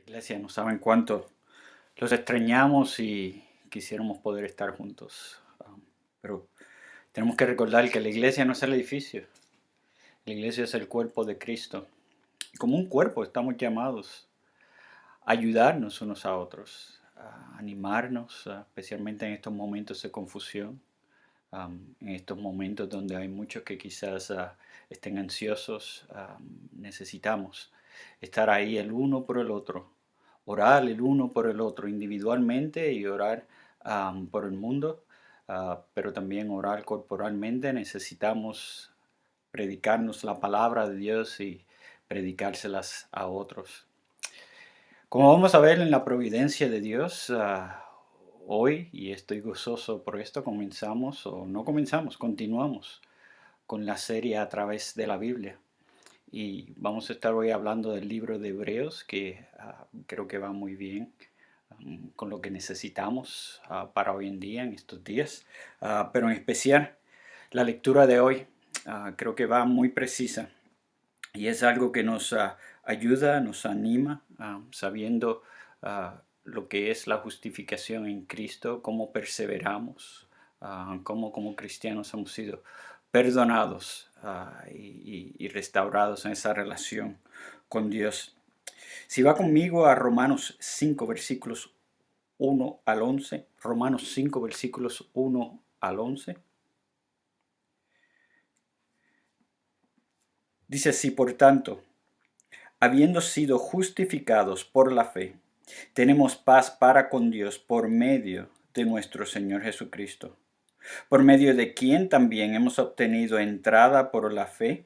Iglesia, no saben cuánto los extrañamos y quisiéramos poder estar juntos. Pero tenemos que recordar que la iglesia no es el edificio. La iglesia es el cuerpo de Cristo. Y como un cuerpo estamos llamados a ayudarnos unos a otros, a animarnos, especialmente en estos momentos de confusión, en estos momentos donde hay muchos que quizás estén ansiosos. Necesitamos estar ahí el uno por el otro, orar el uno por el otro individualmente y orar por el mundo, pero también orar corporalmente. Necesitamos predicarnos la palabra de Dios y predicárselas a otros. Como vamos a ver en la providencia de Dios, hoy, y estoy gozoso por esto, continuamos con la serie a través de la Biblia. Y vamos a estar hoy hablando del libro de Hebreos, que creo que va muy bien con lo que necesitamos para hoy en día, en estos días. Pero en especial, la lectura de hoy creo que va muy precisa y es algo que nos ayuda, nos anima, sabiendo lo que es la justificación en Cristo, cómo perseveramos, cómo como cristianos hemos sido perdonados y restaurados en esa relación con Dios. Si va conmigo a Romanos 5, versículos 1 al 11, Romanos 5, versículos 1 al 11. Dice así: por tanto, habiendo sido justificados por la fe, tenemos paz para con Dios por medio de nuestro Señor Jesucristo, por medio de quien también hemos obtenido entrada por la fe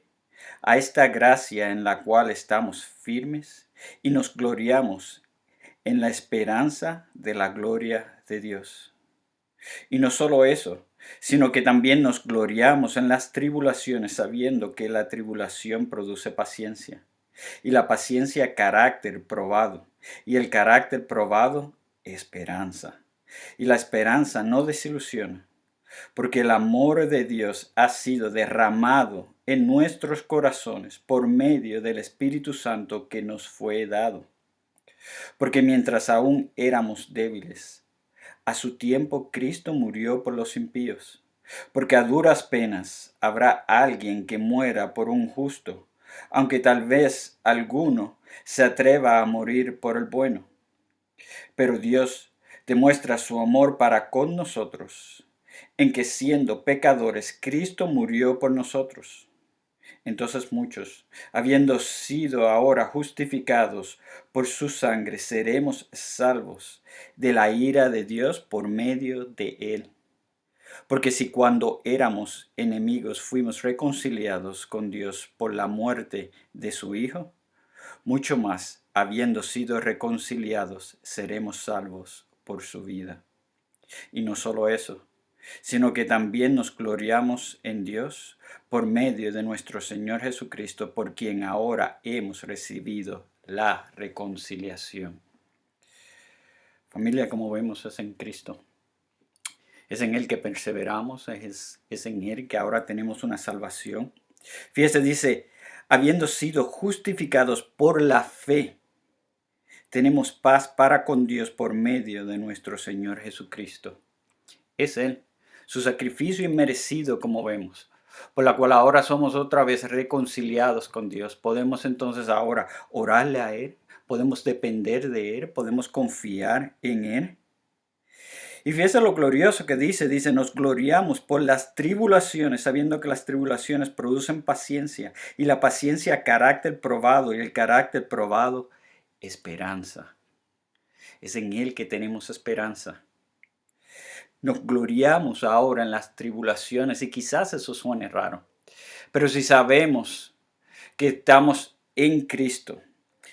a esta gracia en la cual estamos firmes y nos gloriamos en la esperanza de la gloria de Dios. Y no solo eso, sino que también nos gloriamos en las tribulaciones, sabiendo que la tribulación produce paciencia, y la paciencia carácter probado, y el carácter probado esperanza. Y la esperanza no desilusiona, porque el amor de Dios ha sido derramado en nuestros corazones por medio del Espíritu Santo que nos fue dado. Porque mientras aún éramos débiles, a su tiempo Cristo murió por los impíos. Porque a duras penas habrá alguien que muera por un justo, aunque tal vez alguno se atreva a morir por el bueno. Pero Dios demuestra su amor para con nosotros, en que siendo pecadores, Cristo murió por nosotros. Entonces muchos, habiendo sido ahora justificados por su sangre, seremos salvos de la ira de Dios por medio de él. Porque si cuando éramos enemigos fuimos reconciliados con Dios por la muerte de su Hijo, mucho más, habiendo sido reconciliados, seremos salvos por su vida. Y no solo eso, sino que también nos gloriamos en Dios por medio de nuestro Señor Jesucristo, por quien ahora hemos recibido la reconciliación. Familia, como vemos, es en Cristo. Es en Él que perseveramos, es en Él que ahora tenemos una salvación. Fíjese, dice, habiendo sido justificados por la fe, tenemos paz para con Dios por medio de nuestro Señor Jesucristo. Es Él, su sacrificio inmerecido, como vemos, por la cual ahora somos otra vez reconciliados con Dios. Podemos entonces ahora orarle a Él, podemos depender de Él, podemos confiar en Él. Y fíjese lo glorioso que dice, nos gloriamos por las tribulaciones, sabiendo que las tribulaciones producen paciencia, y la paciencia carácter probado, y el carácter probado esperanza. Es en Él que tenemos esperanza. Nos gloriamos ahora en las tribulaciones, y quizás eso suene raro, pero si sabemos que estamos en Cristo,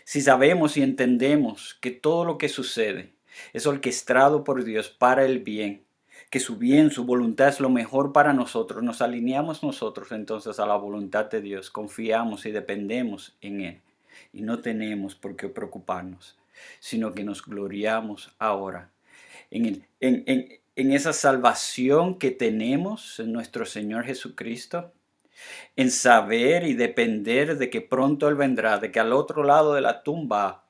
si sabemos y entendemos que todo lo que sucede es orquestado por Dios para el bien, que su bien, su voluntad es lo mejor para nosotros, nos alineamos nosotros entonces a la voluntad de Dios, confiamos y dependemos en Él y no tenemos por qué preocuparnos, sino que nos gloriamos ahora en esa salvación que tenemos en nuestro Señor Jesucristo, en saber y depender de que pronto Él vendrá, de que al otro lado de la tumba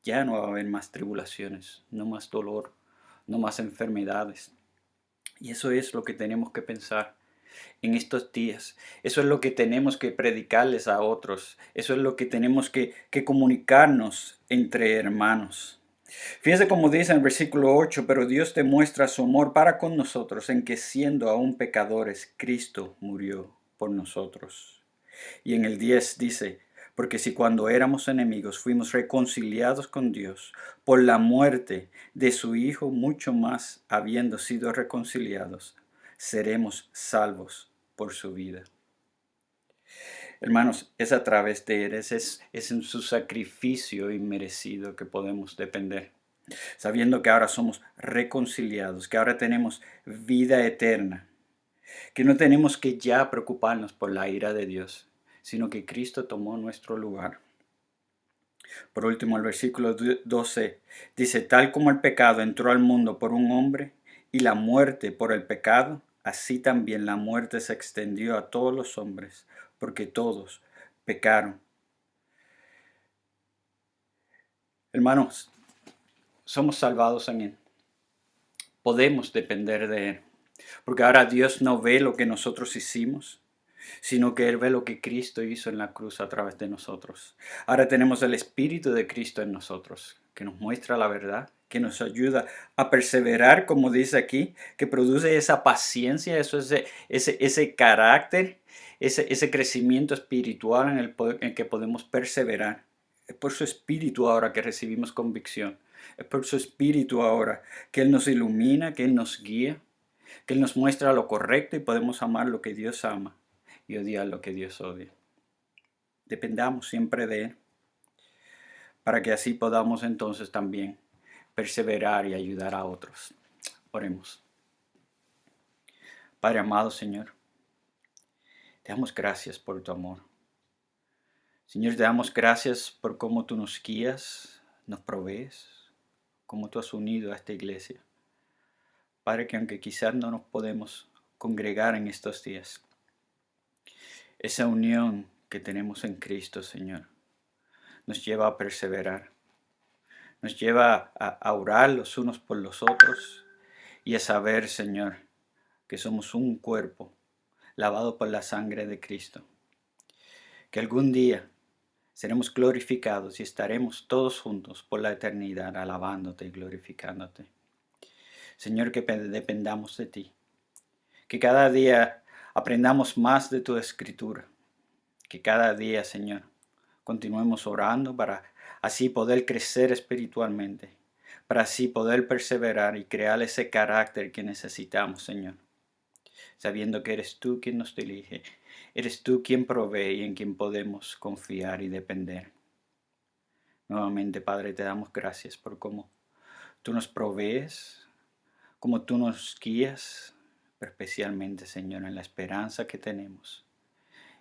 ya no va a haber más tribulaciones, no más dolor, no más enfermedades. Y eso es lo que tenemos que pensar en estos días. Eso es lo que tenemos que predicarles a otros. Eso es lo que tenemos que comunicarnos entre hermanos. Fíjese como dice en el versículo 8, pero Dios demuestra su amor para con nosotros en que siendo aún pecadores, Cristo murió por nosotros. Y en el 10 dice, porque si cuando éramos enemigos fuimos reconciliados con Dios por la muerte de su Hijo, mucho más habiendo sido reconciliados, seremos salvos por su vida. Hermanos, es a través de Él, es en su sacrificio inmerecido que podemos depender. Sabiendo que ahora somos reconciliados, que ahora tenemos vida eterna, que no tenemos que ya preocuparnos por la ira de Dios, sino que Cristo tomó nuestro lugar. Por último, el versículo 12 dice, tal como el pecado entró al mundo por un hombre y la muerte por el pecado, así también la muerte se extendió a todos los hombres, porque todos pecaron. Hermanos, somos salvados en Él. Podemos depender de Él. Porque ahora Dios no ve lo que nosotros hicimos, sino que Él ve lo que Cristo hizo en la cruz a través de nosotros. Ahora tenemos el Espíritu de Cristo en nosotros, que nos muestra la verdad, que nos ayuda a perseverar, como dice aquí, que produce esa paciencia, ese carácter, ese crecimiento espiritual en el que podemos perseverar. Es por su Espíritu ahora que recibimos convicción. Es por su Espíritu ahora que Él nos ilumina, que Él nos guía, que Él nos muestra lo correcto y podemos amar lo que Dios ama y odiar lo que Dios odia. Dependamos siempre de Él, para que así podamos entonces también perseverar y ayudar a otros. Oremos. Padre amado Señor, te damos gracias por tu amor. Señor, te damos gracias por cómo tú nos guías, nos provees, cómo tú has unido a esta iglesia. Padre, que aunque quizás no nos podemos congregar en estos días, esa unión que tenemos en Cristo, Señor, nos lleva a perseverar, nos lleva a orar los unos por los otros y a saber, Señor, que somos un cuerpo lavado por la sangre de Cristo, que algún día seremos glorificados y estaremos todos juntos por la eternidad alabándote y glorificándote. Señor, que dependamos de ti, que cada día aprendamos más de tu escritura, que cada día, Señor, continuemos orando para así poder crecer espiritualmente, para así poder perseverar y crear ese carácter que necesitamos, Señor, sabiendo que eres tú quien nos dirige, eres tú quien provee y en quien podemos confiar y depender. Nuevamente, Padre, te damos gracias por cómo tú nos provees, cómo tú nos guías, pero especialmente, Señor, en la esperanza que tenemos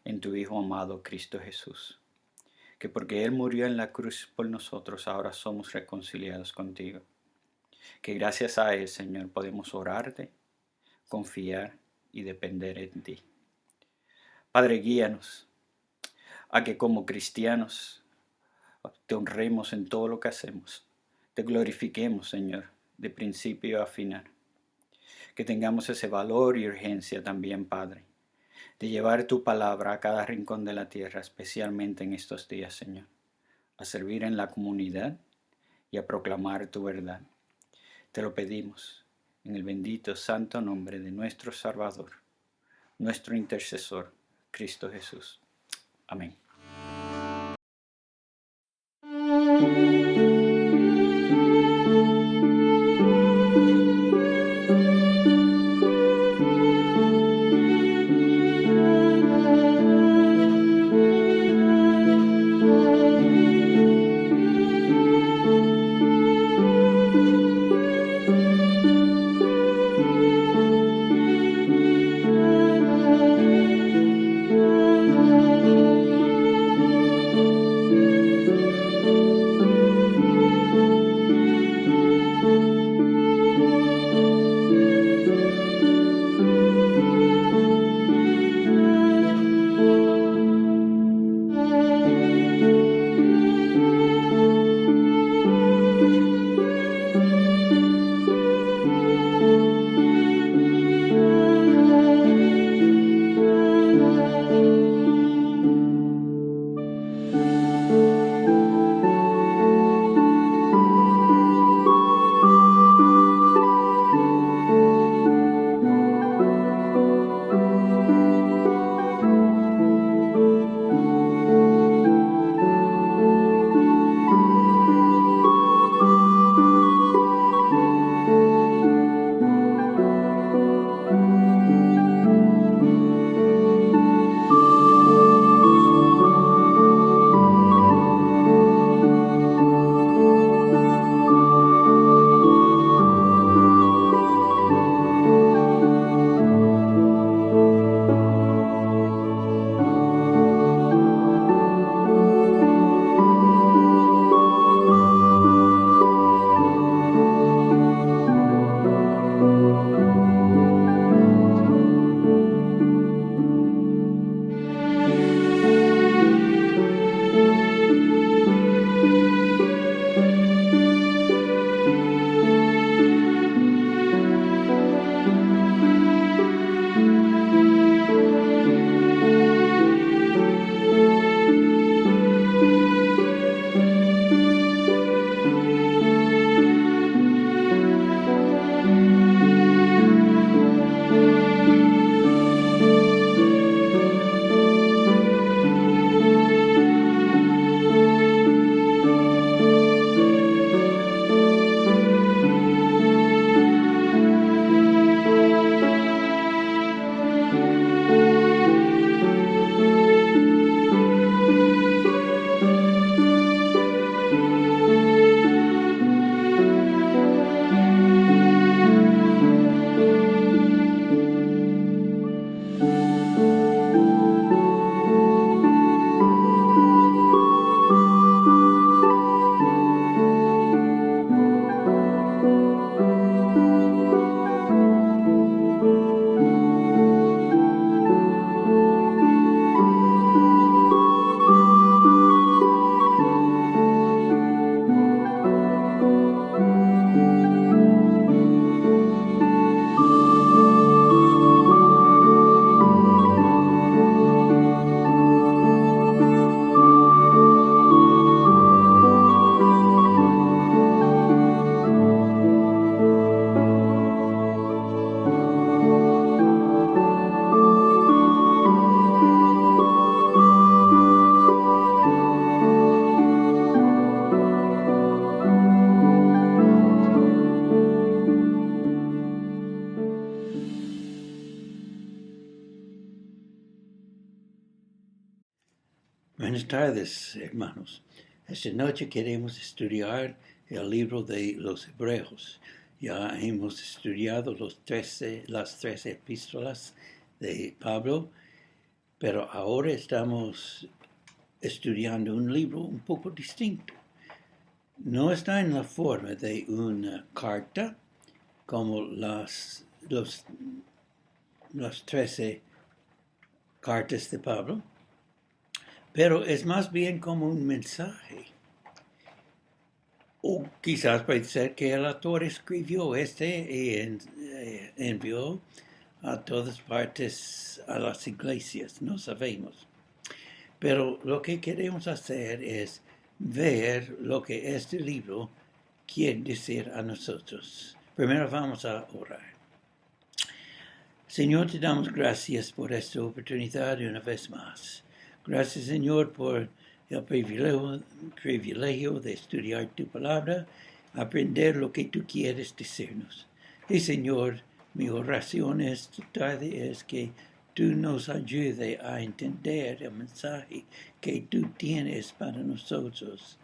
en tu Hijo amado Cristo Jesús, que porque Él murió en la cruz por nosotros, ahora somos reconciliados contigo. Que gracias a Él, Señor, podemos orarte, confiar y depender en ti. Padre, guíanos a que como cristianos te honremos en todo lo que hacemos. Te glorifiquemos, Señor, de principio a final. Que tengamos ese valor y urgencia también, Padre, de llevar tu palabra a cada rincón de la tierra, especialmente en estos días, Señor, a servir en la comunidad y a proclamar tu verdad. Te lo pedimos en el bendito santo nombre de nuestro Salvador, nuestro intercesor, Cristo Jesús. Amén. Buenas tardes, hermanos. Esta noche queremos estudiar el libro de los Hebreos. Ya hemos estudiado las 13 epístolas de Pablo, pero ahora estamos estudiando un libro un poco distinto. No está en la forma de una carta como las 13 cartas de Pablo, pero es más bien como un mensaje. O quizás puede ser que el autor escribió y envió a todas partes a las iglesias, no sabemos. Pero lo que queremos hacer es ver lo que este libro quiere decir a nosotros. Primero vamos a orar. Señor, te damos gracias por esta oportunidad una vez más. Gracias, Señor, por el privilegio de estudiar tu palabra, aprender lo que tú quieres decirnos. Y, Señor, mi oración esta tarde es que tú nos ayudes a entender el mensaje que tú tienes para nosotros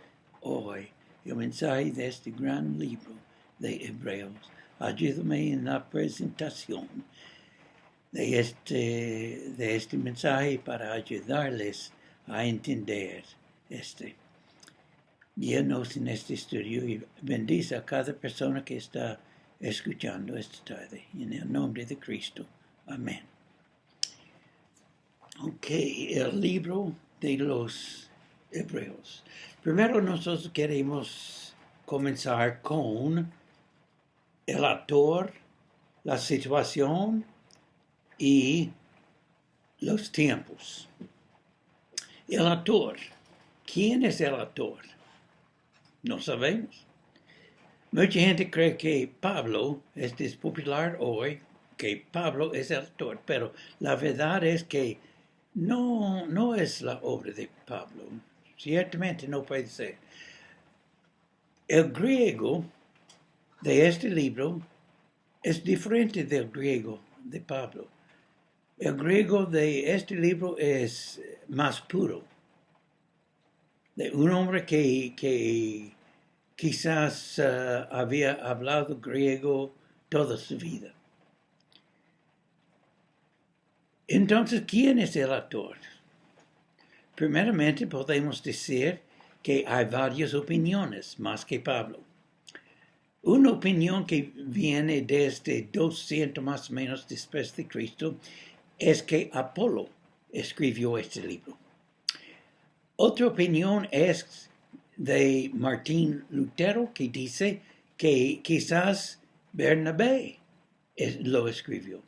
hoy, el mensaje de este gran libro de Hebreos. Ayúdame en la presentación de este mensaje para ayudarles a entender Guíanos en este estudio y bendice a cada persona que está escuchando esta tarde. En el nombre de Cristo. Amén. Ok, el libro de los Hebreos. Primero nosotros queremos comenzar con el autor, la situación y los tiempos. El autor. ¿Quién es el autor? No sabemos. Mucha gente cree que Pablo, es popular hoy, que Pablo es el autor, pero la verdad es que no es la obra de Pablo. Ciertamente no puede ser. El griego de este libro es diferente del griego de Pablo. El griego de este libro es más puro. De un hombre que quizás había hablado griego toda su vida. Entonces, ¿quién es el autor? Primeramente, podemos decir que hay varias opiniones, más que Pablo. Una opinión que viene desde 200 más o menos después de Cristo es que Apolo escribió este libro. Otra opinión es de Martín Lutero, que dice que quizás Bernabé lo escribió.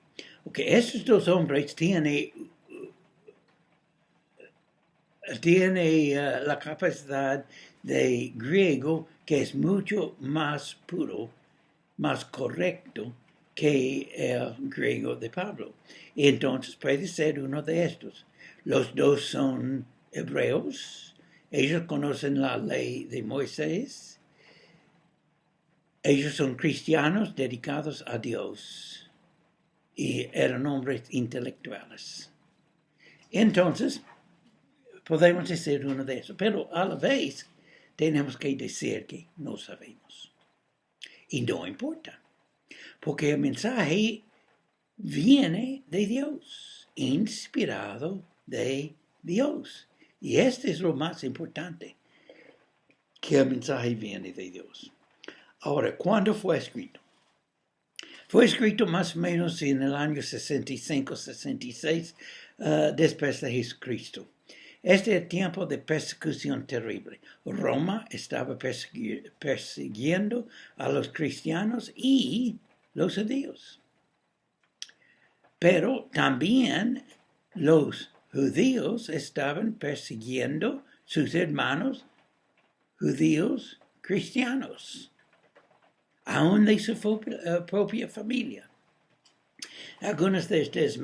Okay, estos dos hombres tienen la capacidad de griego que es mucho más puro, más correcto que el griego de Pablo. Y entonces puede ser uno de estos. Los dos son hebreos. Ellos conocen la ley de Moisés. Ellos son cristianos dedicados a Dios y eran hombres intelectuales. Entonces, podemos decir uno de esos, pero a la vez tenemos que decir que no sabemos. Y no importa, porque el mensaje viene de Dios, inspirado de Dios. Y este es lo más importante, que el mensaje viene de Dios. Ahora, ¿cuándo fue escrito? Fue escrito más o menos en el año 65-66 después de Jesucristo. Este es el tiempo de persecución terrible. Roma estaba persiguiendo a los cristianos y los judíos. Pero también los judíos estaban persiguiendo sus hermanos judíos cristianos, aún de su propia familia. Algunos de ustedes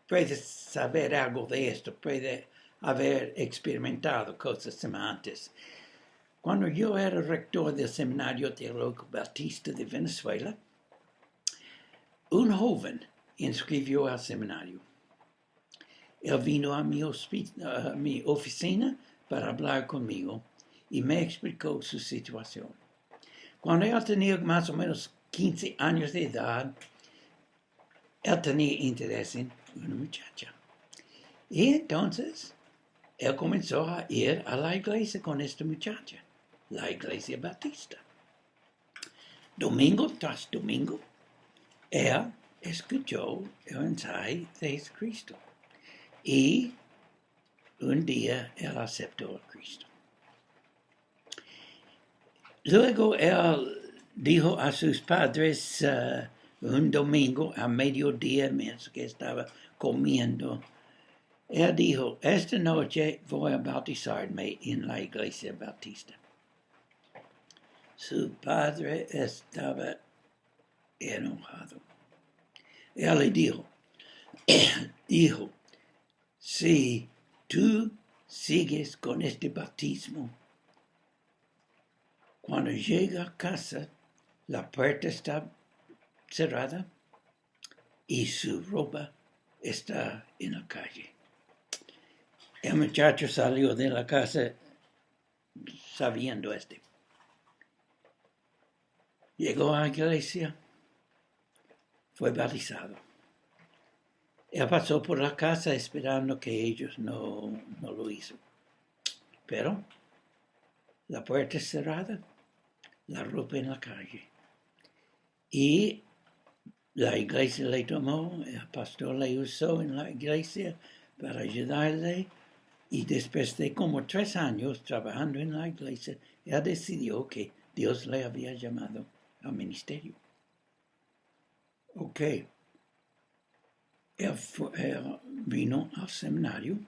pueden saber algo de esto, pueden haber experimentado cosas semejantes. Cuando yo era rector del Seminario Teológico Bautista de Venezuela, un joven inscribió al seminario. Él vino a mi oficina para hablar conmigo y me explicó su situación. Cuando él tenía más o menos 15 años de edad, él tenía interés en una muchacha. Y entonces él comenzó a ir a la iglesia con esta muchacha, la iglesia Batista. Domingo tras domingo, él escuchó el mensaje de Jesucristo. Y un día él aceptó a Cristo. Luego él dijo a sus padres un domingo a mediodía, mientras que estaba comiendo, él dijo, esta noche voy a bautizarme en la iglesia bautista. Su padre estaba enojado. Él le dijo, hijo, si tú sigues con este bautismo, cuando llega a casa, la puerta está cerrada y su ropa está en la calle. El muchacho salió de la casa sabiendo esto. Llegó a la iglesia, fue bautizado. Él pasó por la casa esperando que ellos no lo hizo. Pero la puerta cerrada, la ropa en la calle. Y la iglesia le tomó, el pastor le usó en la iglesia para ayudarle. Y después de como 3 años trabajando en la iglesia, él decidió que Dios le había llamado al ministerio. Ok. Él vino al seminario.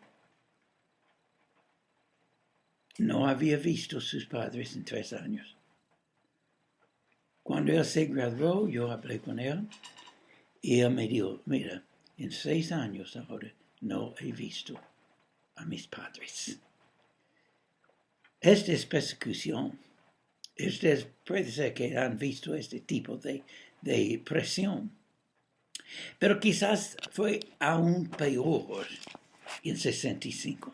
No había visto a sus padres en 3 años. Cuando él se graduó, yo hablé con él y él me dijo, mira, en 6 años ahora no he visto a mis padres. Esta es persecución. Ustedes puede ser que han visto este tipo de presión. Pero quizás fue aún peor en 65,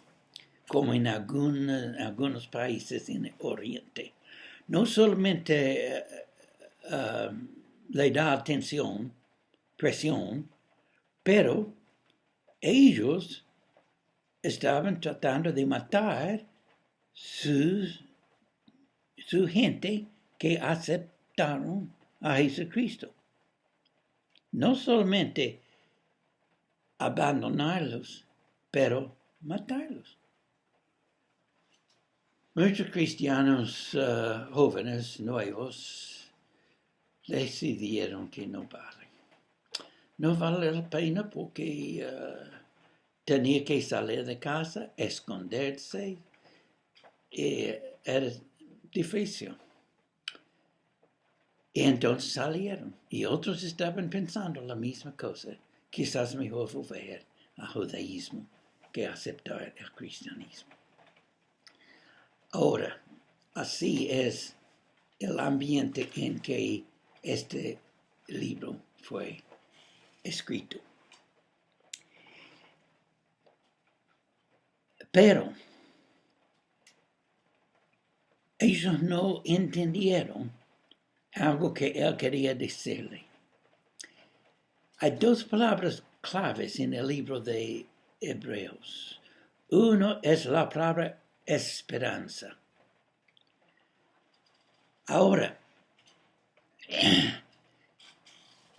como en algunos países en el Oriente. No solamente le da presión, pero ellos estaban tratando de matar su gente que aceptaron a Jesucristo. No solamente abandonarlos, pero matarlos. Muchos cristianos jóvenes, nuevos, decidieron que no vale. No vale la pena porque tenía que salir de casa, esconderse. Era difícil. Y entonces salieron. Y otros estaban pensando la misma cosa. Quizás mejor volver al judaísmo que aceptar el cristianismo. Ahora, así es el ambiente en que este libro fue escrito. Pero ellos no entendieron algo que él quería decirle. Hay 2 palabras claves en el libro de Hebreos. Uno es la palabra esperanza. Ahora,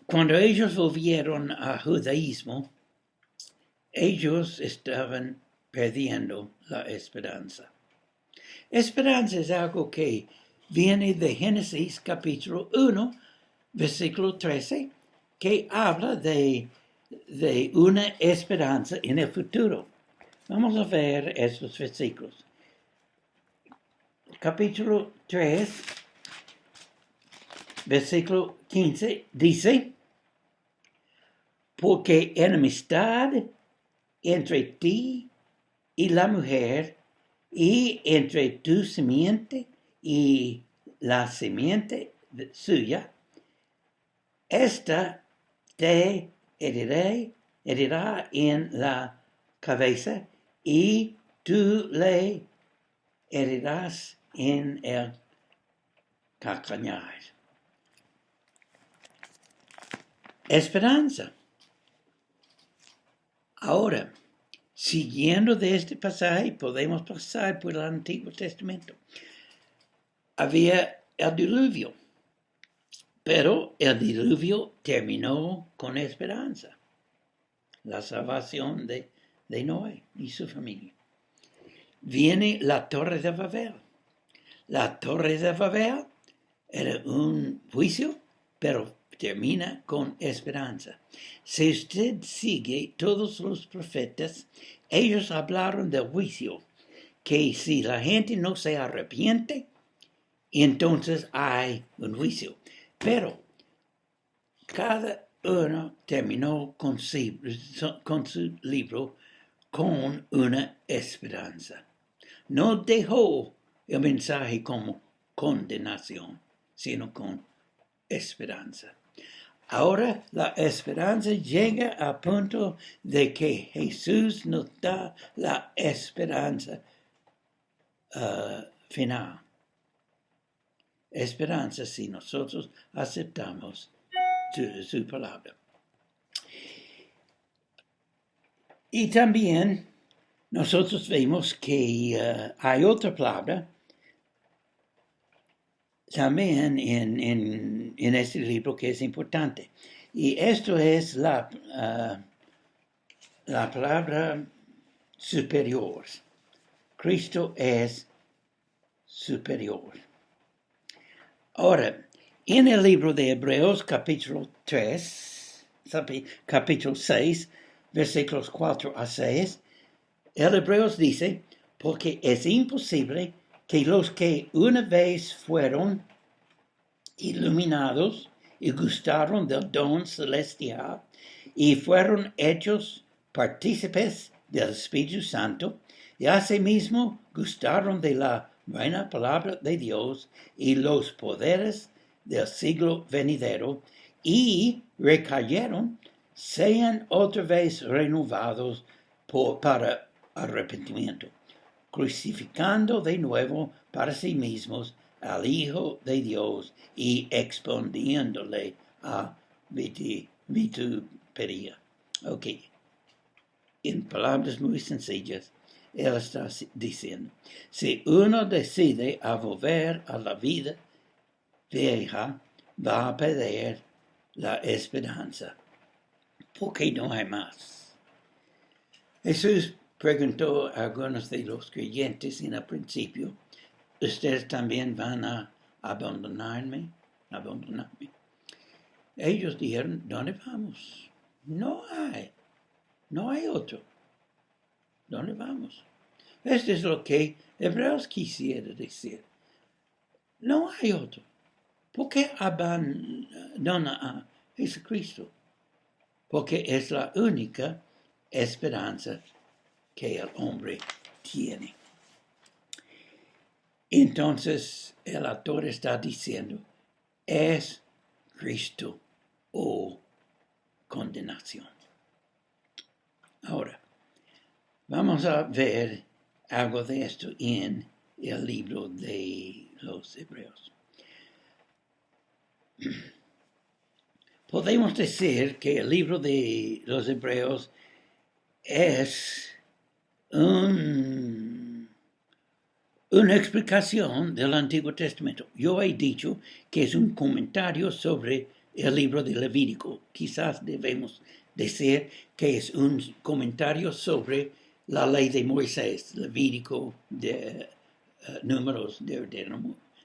cuando ellos volvieron al judaísmo, ellos estaban perdiendo la esperanza. Esperanza es algo que viene de Génesis capítulo 1, versículo 13, que habla de una esperanza en el futuro. Vamos a ver estos versículos. Capítulo 3, versículo 15, dice, porque enemistad entre ti y la mujer, y entre tu simiente y la simiente suya, esta te herirá en la cabeza y tú le herirás en el calcañar. Esperanza. Ahora, siguiendo de este pasaje, podemos pasar por el Antiguo Testamento. Había el diluvio, pero el diluvio terminó con esperanza. La salvación de Noé y su familia. Viene la Torre de Babel. La Torre de Babel era un juicio, pero termina con esperanza. Si usted sigue todos los profetas, ellos hablaron del juicio, que si la gente no se arrepiente, entonces hay un juicio. Pero cada uno terminó con su libro con una esperanza. No dejó el mensaje como condenación, sino con esperanza. Ahora la esperanza llega al punto de que Jesús nos da la esperanza final. Esperanza si nosotros aceptamos su palabra. Y también nosotros vemos que hay otra palabra también en este libro que es importante. Y esto es la palabra superior. Cristo es superior. Ahora, en el libro de Hebreos capítulo 6, versículos 4 a 6, el Hebreos dice, porque es imposible que los que una vez fueron iluminados y gustaron del don celestial y fueron hechos partícipes del Espíritu Santo y asimismo gustaron de la buena palabra de Dios y los poderes del siglo venidero y recayeron, sean otra vez renovados para arrepentimiento, crucificando de nuevo para sí mismos al Hijo de Dios y exponiéndole a vituperio. Ok. En palabras muy sencillas, él está diciendo, si uno decide a volver a la vida vieja, va a perder la esperanza, porque no hay más. Jesús preguntó a algunos de los creyentes en el principio, ¿ustedes también van a abandonarme? Ellos dijeron, ¿dónde vamos? No hay otro. ¿Dónde vamos? Esto es lo que Hebreos quisiera decir. No hay otro. ¿Por qué abandona a Jesucristo? Porque es la única esperanza que el hombre tiene. Entonces el autor está diciendo, es Cristo o condenación. Ahora, vamos a ver algo de esto en el libro de los Hebreos. Podemos decir que el libro de los Hebreos es una explicación del Antiguo Testamento. Yo he dicho que es un comentario sobre el libro de Levítico. Quizás debemos decir que es un comentario sobre la ley de Moisés, Levítico, de Números,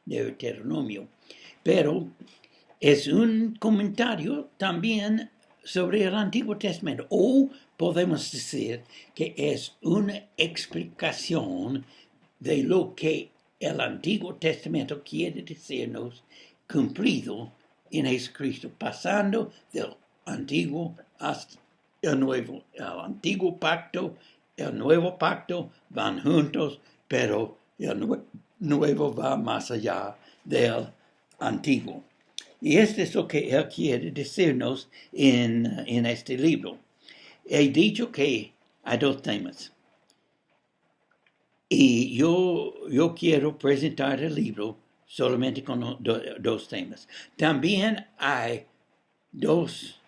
Deuteronomio. Pero es un comentario también sobre el Antiguo Testamento. O podemos decir que es una explicación de lo que el Antiguo Testamento quiere decirnos cumplido en Jesucristo, pasando del Antiguo hasta el Nuevo. El Antiguo Pacto, el Nuevo Pacto van juntos, pero el Nuevo va más allá del Antiguo. Y esto es lo que él quiere decirnos en este libro. He dicho que hay dos temas. Y yo quiero presentar el libro solamente con dos temas. También hay dos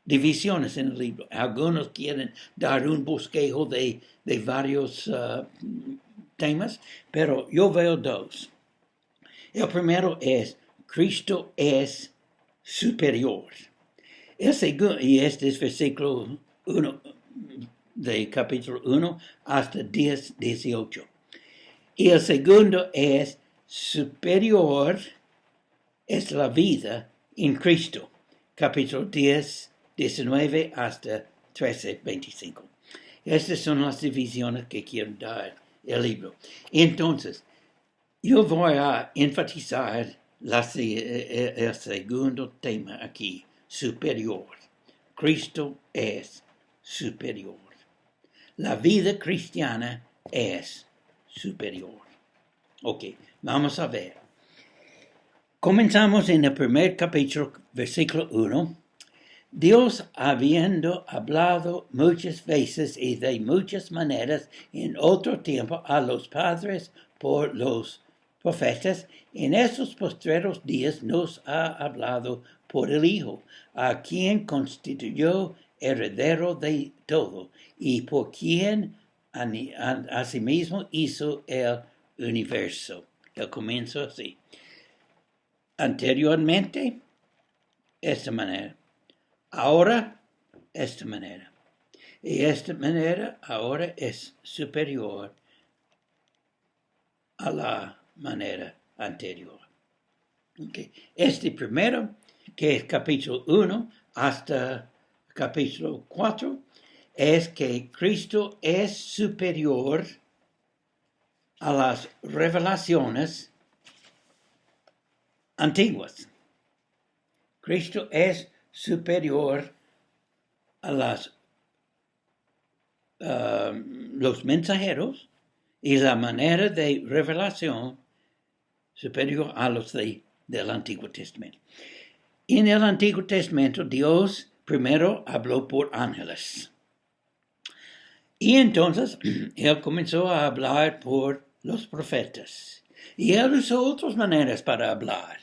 divisiones en el libro. Algunos quieren dar un bosquejo de varios temas, pero yo veo dos. El primero es Cristo es superior. El segundo, y este es versículo 1 de capítulo 1 hasta 10, 18. Y el segundo es superior es la vida en Cristo. Capítulo 10, 19 hasta 13, 25. Estas son las divisiones que quiero dar el libro. Entonces, yo voy a enfatizar el segundo tema aquí, superior. Cristo es superior. La vida cristiana es superior. Ok, vamos a ver. Comenzamos en el primer capítulo, versículo 1. Dios, habiendo hablado muchas veces y de muchas maneras en otro tiempo a los padres por los profetas, en estos postreros días nos ha hablado por el Hijo, a quien constituyó heredero de todo y por quien asimismo hizo el universo. El comienzo así. Anteriormente, esta manera. Ahora, esta manera. Y esta manera ahora es superior a la manera anterior. Okay. Este primero, que es capítulo 1 hasta capítulo 4, es que Cristo es superior a las revelaciones antiguas. Cristo es superior a los mensajeros y la manera de revelación superior a los del Antiguo Testamento. En el Antiguo Testamento, Dios primero habló por ángeles. Y entonces, Él comenzó a hablar por los profetas. Y Él usó otras maneras para hablar,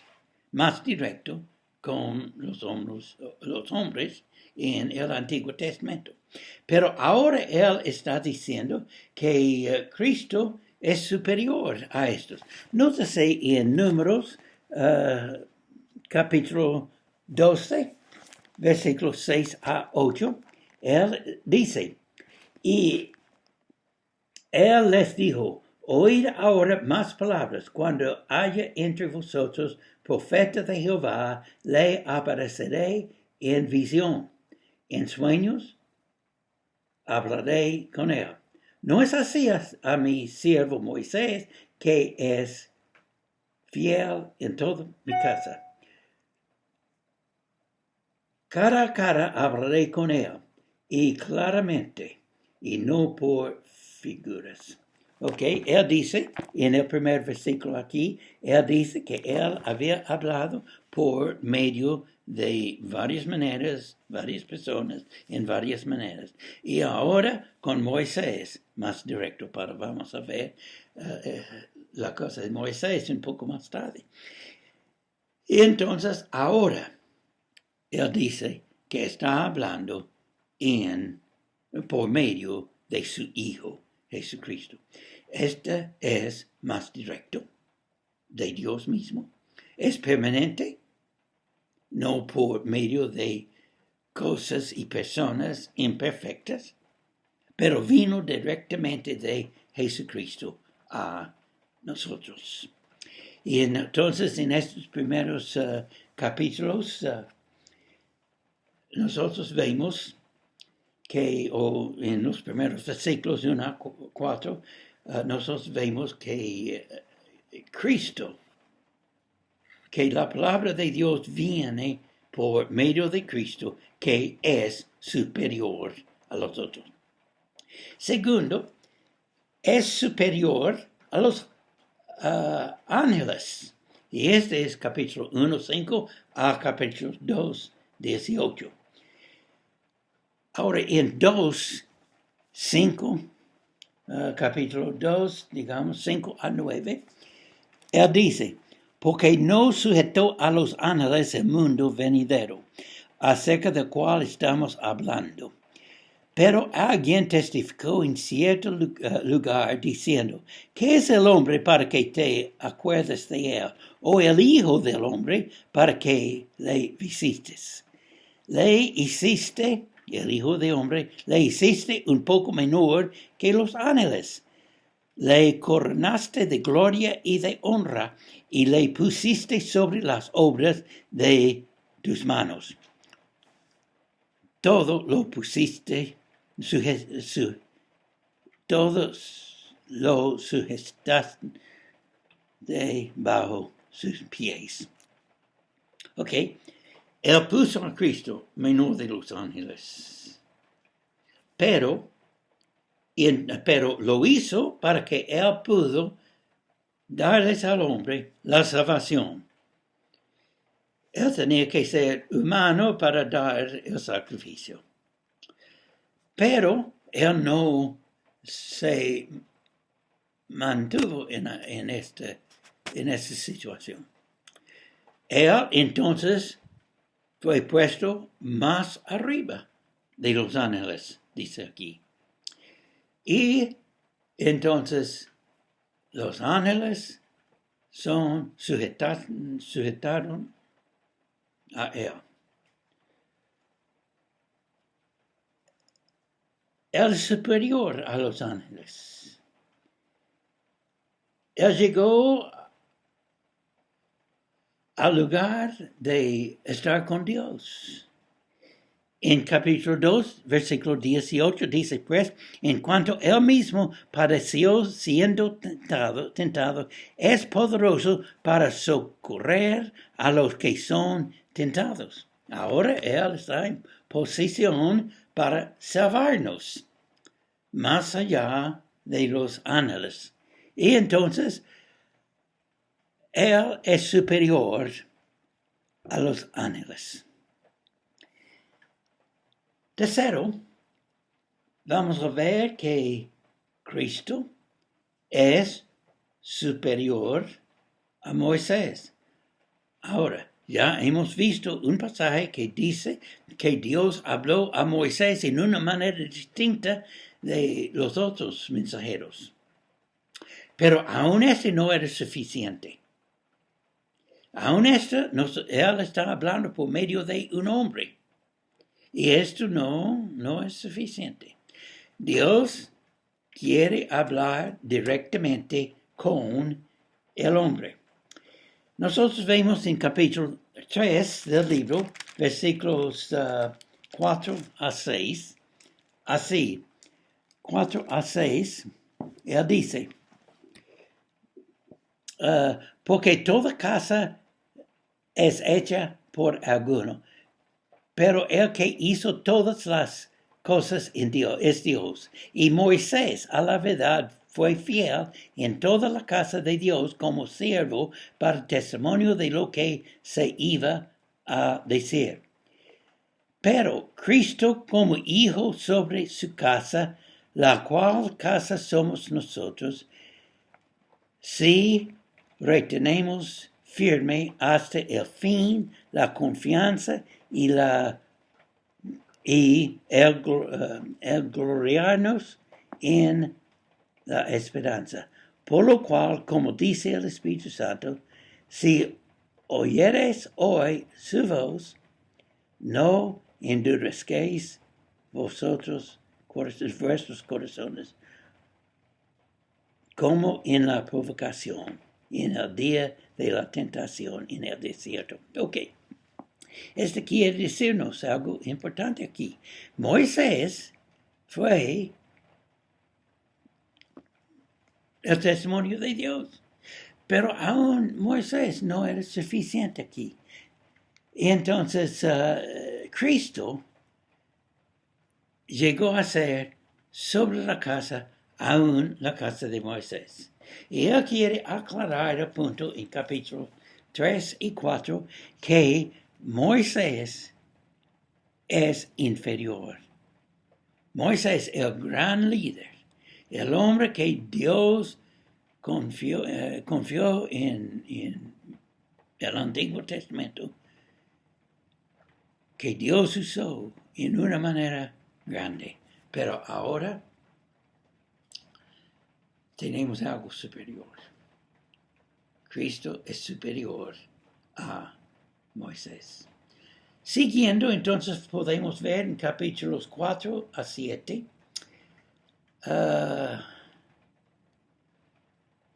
más directo con los hombres en el Antiguo Testamento. Pero ahora Él está diciendo que Cristo es superior a estos. Nótese en Números, capítulo 12, versículos 6 a 8, Él dice, y Él les dijo, oíd ahora más palabras, cuando haya entre vosotros profeta de Jehová, le apareceré en visión, en sueños hablaré con él. No es así a mi siervo Moisés, que es fiel en toda mi casa. Cara a cara hablaré con él, y claramente, y no por figuras. Ok, él dice, en el primer versículo aquí, él dice que él había hablado por medio de varias maneras, varias personas, en varias maneras. Y ahora con Moisés, más directo, vamos a ver la cosa de Moisés un poco más tarde. Y entonces, ahora, él dice que está hablando por medio de su Hijo, Jesucristo. Este es más directo de Dios mismo. Es permanente, no por medio de cosas y personas imperfectas, pero vino directamente de Jesucristo a nosotros. Y entonces en estos primeros capítulos nosotros vemos que, o en los primeros versículos 1 a 4, nosotros vemos que Cristo, que la palabra de Dios viene por medio de Cristo, que es superior a los otros. Segundo, es superior a los ángeles. Y este es capítulo 1, 5 a capítulo 2, 18. Ahora, en 2, 5 capítulo 2, digamos 5 a 9, él dice, porque no sujetó a los ángeles el mundo venidero, acerca del cual estamos hablando. Pero alguien testificó en cierto lugar diciendo, ¿qué es el hombre para que te acuerdes de él? O el hijo del hombre para que le visites. Le hiciste, el hijo del hombre, le hiciste un poco menor que los ángeles. Le coronaste de gloria y de honra y le pusiste sobre las obras de tus manos. Todo lo pusiste, todos lo sujetaste debajo sus pies. Ok, él puso a Cristo menor de los ángeles, pero lo hizo para que él pudo darles al hombre la salvación. Él tenía que ser humano para dar el sacrificio. Pero él no se mantuvo en esta situación. Él entonces fue puesto más arriba de los ángeles, dice aquí. Y entonces los ángeles sujetaron a él. Él es superior a los ángeles. Él llegó al lugar de estar con Dios. En capítulo 2, versículo 18, dice pues, en cuanto él mismo padeció siendo tentado, es poderoso para socorrer a los que son tentados. Ahora él está en posición para salvarnos, más allá de los ángeles. Y entonces, él es superior a los ángeles. Tercero, vamos a ver que Cristo es superior a Moisés. Ahora, ya hemos visto un pasaje que dice que Dios habló a Moisés en una manera distinta de los otros mensajeros. Pero aún este no era suficiente. Aún él está hablando por medio de un hombre. Y esto no es suficiente. Dios quiere hablar directamente con el hombre. Nosotros vemos en capítulo 3 del libro, versículos 4 a 6, así, 4 a 6, él dice, porque toda casa es hecha por alguno, pero el que hizo todas las cosas en Dios es Dios. Y Moisés, a la verdad, fue fiel en toda la casa de Dios como siervo para testimonio de lo que se iba a decir. Pero Cristo como hijo sobre su casa, la cual casa somos nosotros, si retenemos firme hasta el fin la confianza y el gloriarnos en la esperanza. Por lo cual, como dice el Espíritu Santo, si oyereis hoy su voz, no endurezcáis vuestros corazones, como en la provocación, en el día de la tentación en el desierto. Ok. Esto quiere decirnos algo importante aquí. Moisés fue el testimonio de Dios, pero aún Moisés no era suficiente aquí. Y entonces Cristo llegó a ser sobre la casa, aún la casa de Moisés. Y él quiere aclarar el punto en capítulo 3 y 4 que Moisés es inferior. Moisés, el gran líder, El hombre que Dios confió en el Antiguo Testamento, que Dios usó en una manera grande. Pero ahora tenemos algo superior. Cristo es superior a Moisés. Siguiendo, entonces podemos ver en capítulos 4 a 7,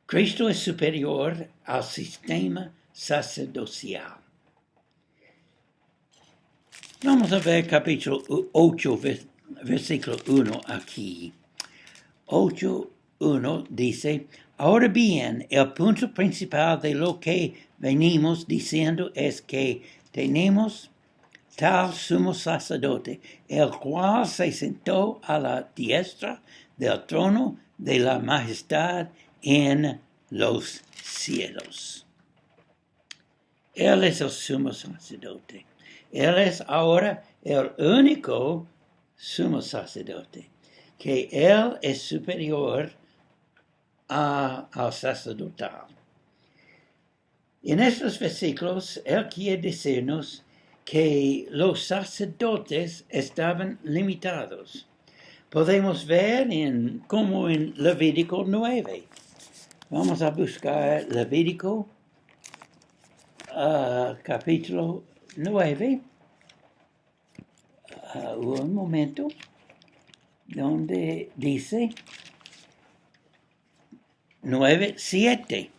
Cristo es superior al sistema sacerdotal. Vamos a ver capítulo 8, versículo 1 aquí. 8:1 dice, ahora bien, el punto principal de lo que venimos diciendo es que tenemos tal sumo sacerdote, el cual se sentó a la diestra del trono de la majestad en los cielos. Él es el sumo sacerdote. Él es ahora el único sumo sacerdote, que Él es superior al sacerdotal. En estos versículos, Él quiere decirnos que los sacerdotes estaban limitados. Podemos ver como en Levítico 9. Vamos a buscar Levítico capítulo 9. Un momento. Donde dice 9:7.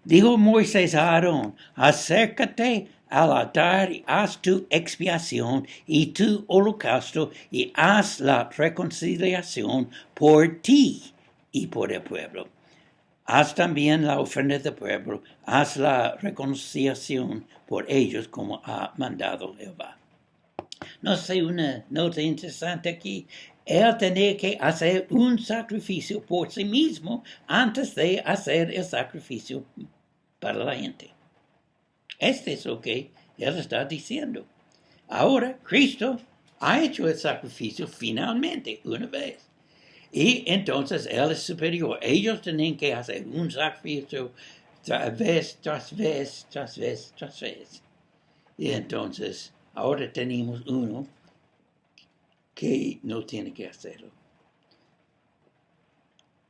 Dijo Moisés a Aarón, acércate al altar y haz tu expiación y tu holocausto y haz la reconciliación por ti y por el pueblo. Haz también la ofrenda del pueblo, haz la reconciliación por ellos como ha mandado Jehová. No sé, una nota interesante aquí. Él tenía que hacer un sacrificio por sí mismo antes de hacer el sacrificio para la gente. Este es lo que Él está diciendo. Ahora, Cristo ha hecho el sacrificio finalmente, una vez. Y entonces Él es superior. Ellos tenían que hacer un sacrificio vez tras vez, tras vez, tras vez. Y entonces, ahora tenemos uno que no tiene que hacerlo.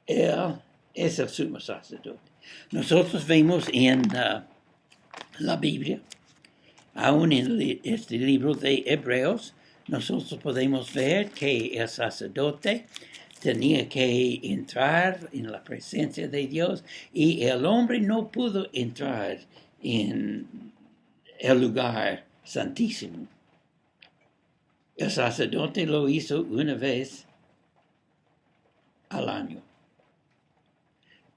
Él es el sumo sacerdote. Nosotros vemos en la Biblia, aún en este libro de Hebreos, nosotros podemos ver que el sacerdote tenía que entrar en la presencia de Dios y el hombre no pudo entrar en el lugar santísimo. El sacerdote lo hizo una vez al año.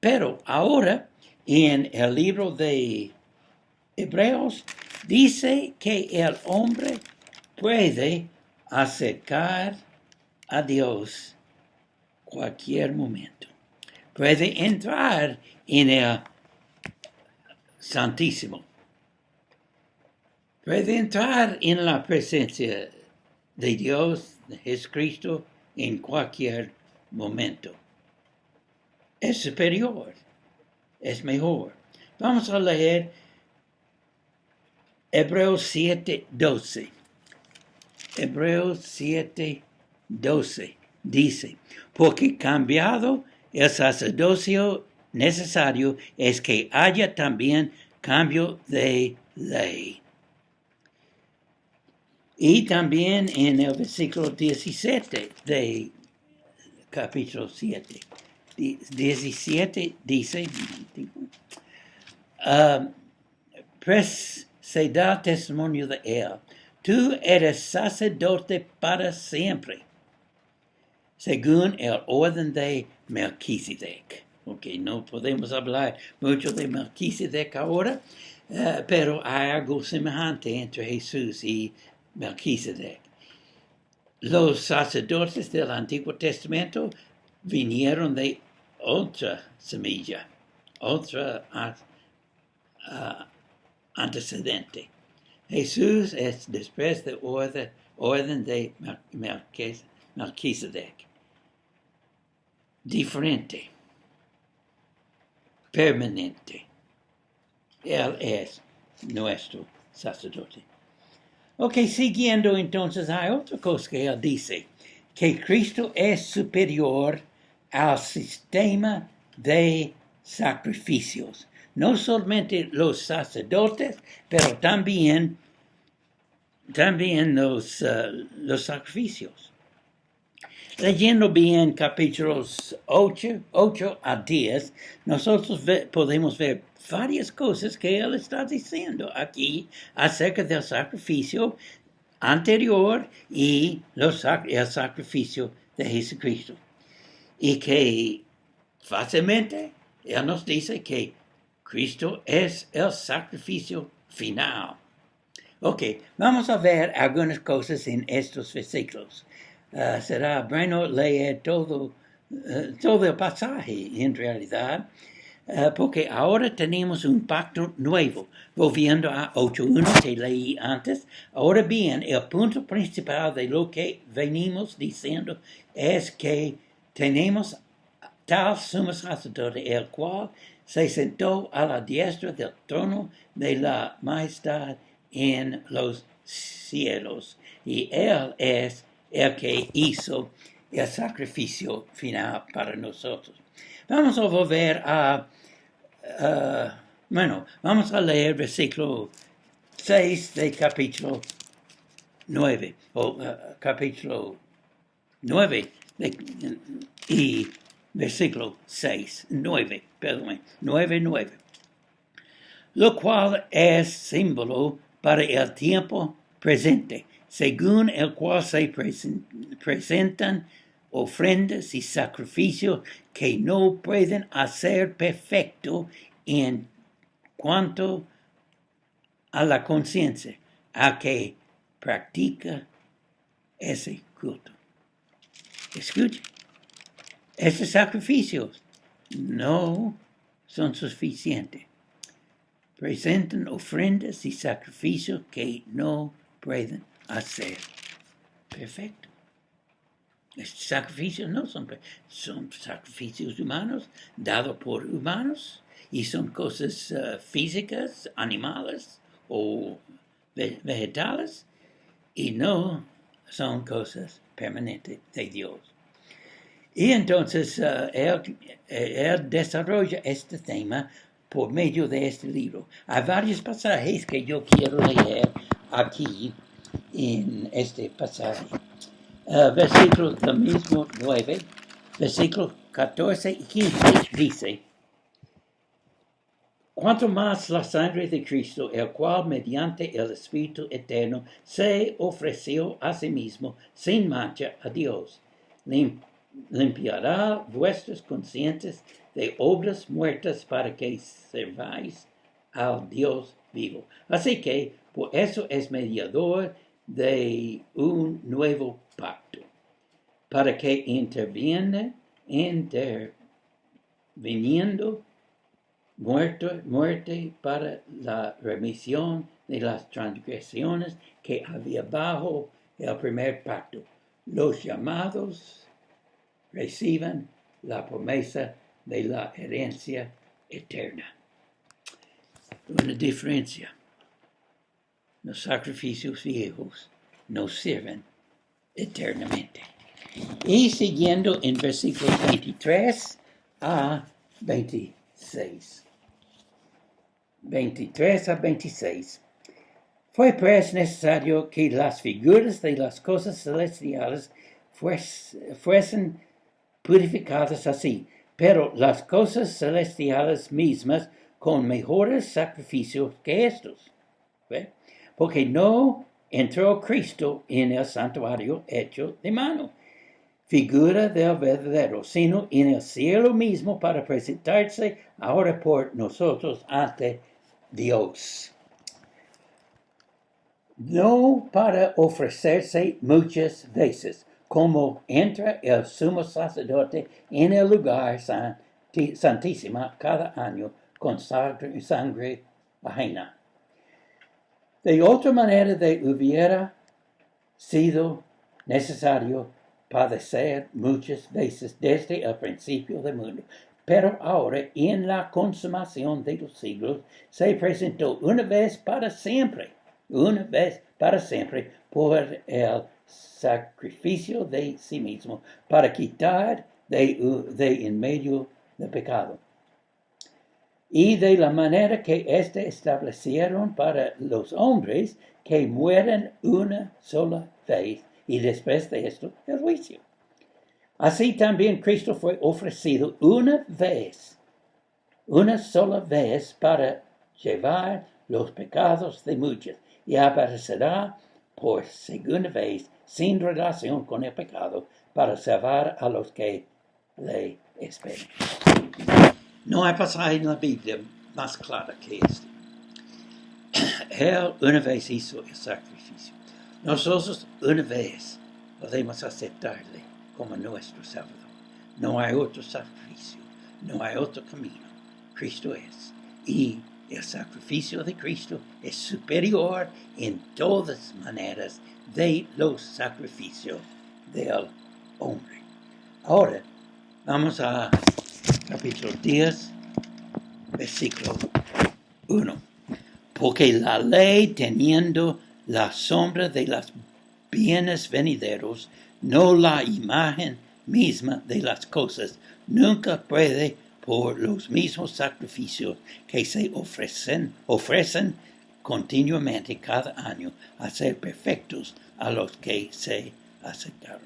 Pero ahora, en el libro de Hebreos, dice que el hombre puede acercar a Dios cualquier momento. Puede entrar en el Santísimo. Puede entrar en la presencia de Dios, de Jesucristo, en cualquier momento. Es superior, es mejor. Vamos a leer Hebreos 7:12. Hebreos 7:12 dice, porque cambiado el sacerdocio necesario es que haya también cambio de ley. Y también en el versículo 17 de capítulo 7. 17 dice, pues se da testimonio de él, tú eres sacerdote para siempre, según el orden de Melquisedec. Ok, no podemos hablar mucho de Melquisedec ahora, pero hay algo semejante entre Jesús y Melquisedec. Los sacerdotes del Antiguo Testamento vinieron de otra semilla, otra antecedente. Jesús es después de orden de Melquisedec. diferente, permanente. Él es nuestro sacerdote. Ok, siguiendo entonces hay otra cosa que él dice, que Cristo es superior al sistema de sacrificios. No solamente los sacerdotes, pero también los sacrificios. Leyendo bien capítulos 8 a 10, nosotros podemos ver varias cosas que él está diciendo aquí acerca del sacrificio anterior y el sacrificio de Jesucristo. Y que fácilmente él nos dice que Cristo es el sacrificio final. Ok, vamos a ver algunas cosas en estos versículos. Será bueno leer todo el pasaje en realidad, porque ahora tenemos un pacto nuevo, volviendo a 8.1 que leí antes. Ahora bien, el punto principal de lo que venimos diciendo es que tenemos tal sumo sacerdote, el cual se sentó a la diestra del trono de la majestad en los cielos. Y él es el que hizo el sacrificio final para nosotros. Vamos a volver vamos a leer versículo 6 de capítulo 9, capítulo 9 y versículo 6, 9, perdón, 9. Lo cual es símbolo para el tiempo presente, según el cual se presentan ofrendas y sacrificios que no pueden hacer perfecto en cuanto a la conciencia, a que practica ese culto. Escuche, esos sacrificios no son suficientes. Presentan ofrendas y sacrificios que no pueden hacer perfecto. Estos sacrificios no son sacrificios humanos, dados por humanos, y son cosas físicas, animales o vegetales, y no son cosas permanentes de Dios. Y entonces él desarrolla este tema por medio de este libro. Hay varios pasajes que yo quiero leer aquí en este pasaje. Versículo del mismo 9, versículos 14 y 15 dice: cuanto más la sangre de Cristo, el cual mediante el Espíritu Eterno se ofreció a sí mismo sin mancha a Dios, limpiará vuestras conciencias de obras muertas para que serváis al Dios vivo. Así que por eso es mediador de un nuevo pacto, para que interviniendo muerte para la remisión de las transgresiones que había bajo el primer pacto, los llamados reciban la promesa de la herencia eterna. Una diferencia. Los sacrificios viejos no sirven eternamente. Y siguiendo en versículos 23 a 26. 23 a 26. Fue pues necesario que las figuras de las cosas celestiales fuesen purificadas así, pero las cosas celestiales mismas con mejores sacrificios que estos. ¿Ve? Porque no entró Cristo en el santuario hecho de mano, figura del verdadero, sino en el cielo mismo para presentarse ahora por nosotros ante Dios. No para ofrecerse muchas veces, como entra el sumo sacerdote en el lugar santísimo cada año con sangre ajena. De otra manera hubiera sido necesario padecer muchas veces desde el principio del mundo. Pero ahora, en la consumación de los siglos, se presentó una vez para siempre, por el sacrificio de sí mismo, para quitar de en medio del pecado. Y de la manera que establecieron para los hombres que mueren una sola vez, y después de esto el juicio. Así también Cristo fue ofrecido una sola vez para llevar los pecados de muchos, y aparecerá por segunda vez sin relación con el pecado para salvar a los que le esperan. No hay pasaje en la Biblia más clara que este. Él una vez hizo el sacrificio. Nosotros una vez podemos aceptarle como nuestro Salvador. No hay otro sacrificio, no hay otro camino. Cristo es. Y el sacrificio de Cristo es superior en todas maneras de los sacrificios del hombre. Ahora, vamos a capítulo 10, versículo 1. Porque la ley, teniendo la sombra de los bienes venideros, no la imagen misma de las cosas, nunca puede, por los mismos sacrificios que se ofrecen continuamente cada año, hacer perfectos a los que se aceptan.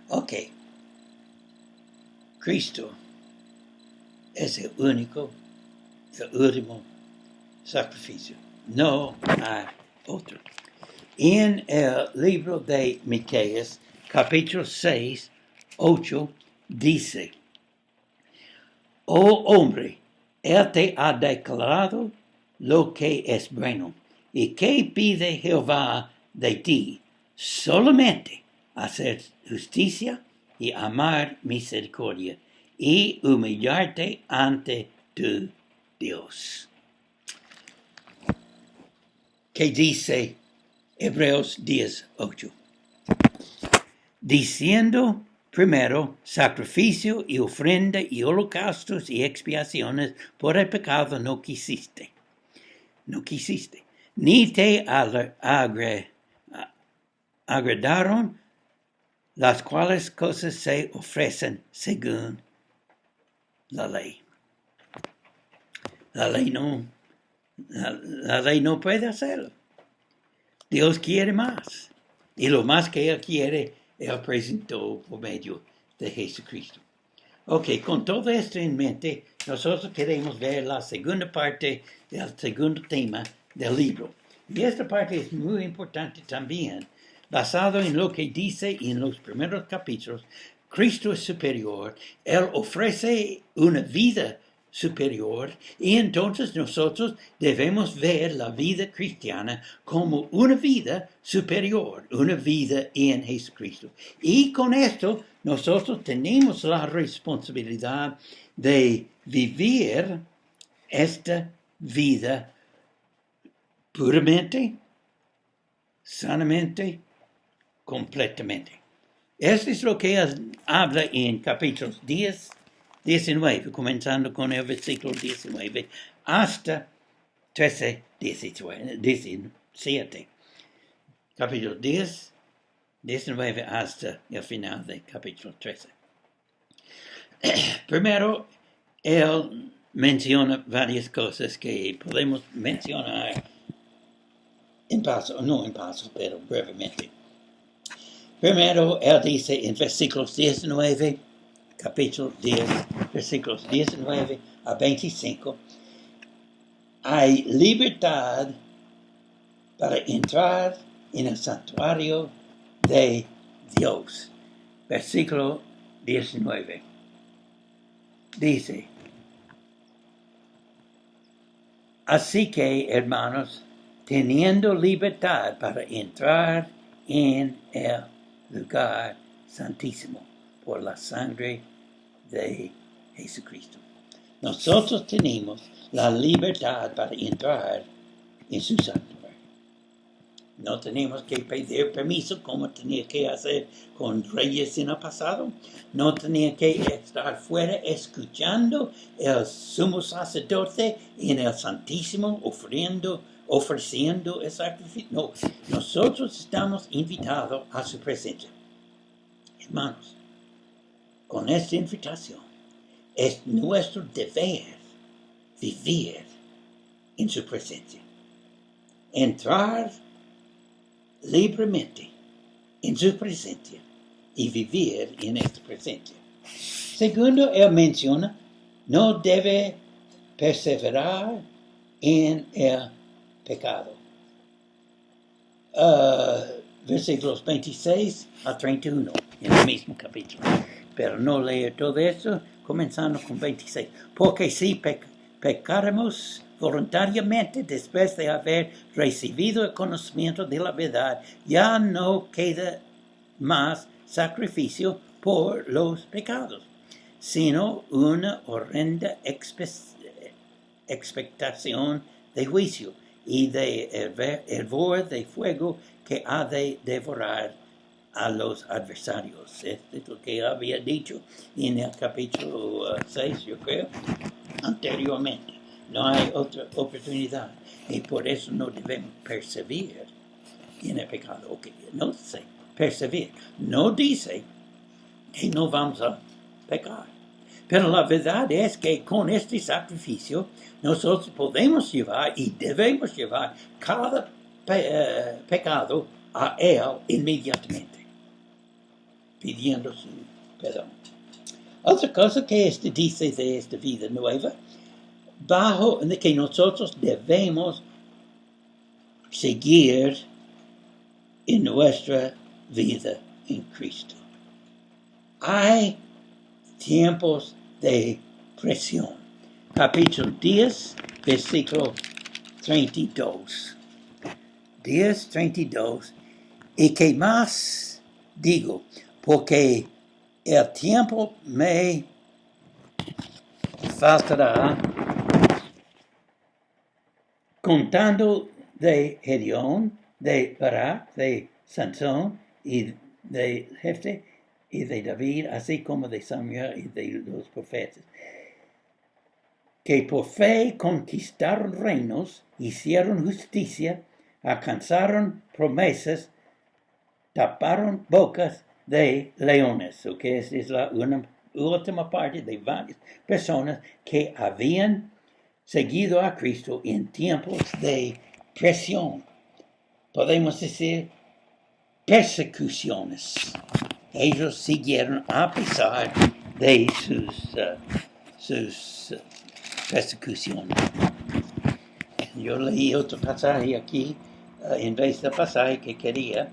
Ok. Cristo es el único, el último sacrificio. No hay otro. En el libro de Miqueas, capítulo 6, 8, dice: Oh hombre, Él te ha declarado lo que es bueno. ¿Y qué pide Jehová de ti? Solamente hacer justicia y amar misericordia y humillarte ante tu Dios. ¿Qué dice Hebreos 10:8? Diciendo primero, sacrificio y ofrenda y holocaustos y expiaciones por el pecado no quisiste, ni te agradaron, las cuales cosas se ofrecen según la ley. La ley no puede hacerlo. Dios quiere más. Y lo más que Él quiere, Él presentó por medio de Jesucristo. Ok, con todo esto en mente, nosotros queremos ver la segunda parte del segundo tema del libro. Y esta parte es muy importante también, basado en lo que dice en los primeros capítulos. Cristo es superior, Él ofrece una vida superior, y entonces nosotros debemos ver la vida cristiana como una vida superior, una vida en Jesucristo. Y con esto nosotros tenemos la responsabilidad de vivir esta vida puramente, sanamente, completamente. Esto es lo que habla en capítulos 10, 19, comenzando con el versículo 19, hasta 13, 17. Capítulo 10, 19 hasta el final del capítulo 13. Primero, él menciona varias cosas que podemos mencionar pero brevemente. Primero, él dice en versículos 19, capítulo 10, versículos 19 a 25, hay libertad para entrar en el santuario de Dios. Versículo 19. Dice: así que, hermanos, teniendo libertad para entrar en el lugar santísimo por la sangre de Jesucristo. Nosotros tenemos la libertad para entrar en su santuario. No tenemos que pedir permiso como tenía que hacer con reyes en el pasado. No tenía que estar fuera escuchando el sumo sacerdote en el Santísimo ofreciendo el sacrificio. No, nosotros estamos invitados a su presencia. Hermanos, con esta invitación es nuestro deber vivir en su presencia. Entrar libremente en su presencia y vivir en esta presencia. Segundo, él menciona, no debe perseverar en el pecado. Versículos 26 a 31 en el mismo capítulo. Pero no leer todo eso, comenzando con 26. Porque si pecaremos voluntariamente después de haber recibido el conocimiento de la verdad, ya no queda más sacrificio por los pecados, sino una horrenda expectación de juicio y de hervor de fuego que ha de devorar a los adversarios. Esto es lo que había dicho en el capítulo 6, yo creo, anteriormente. No hay otra oportunidad y por eso no debemos perseverar en el pecado. Okay, no dice perseverar, no dice que no vamos a pecar. Pero la verdad es que con este sacrificio nosotros podemos llevar y debemos llevar cada pecado a Él inmediatamente, pidiendo su perdón. Otra cosa que dice de esta vida nueva, bajo que nosotros debemos seguir en nuestra vida en Cristo. Hay tiempos de presión. Capítulo 10, versículo 32. 10, 32. Y que más digo, porque el tiempo me faltará, contando de Gedeón, de Barak, de Sansón y de Jefte y de David, así como de Samuel y de los profetas, que por fe conquistaron reinos, hicieron justicia, alcanzaron promesas, taparon bocas de leones. Que es la última parte de varias personas que habían seguido a Cristo en tiempos de presión. Podemos decir persecuciones. Ellos siguieron a pesar de sus persecuciones. Yo leí otro pasaje aquí, en vez del pasaje que quería,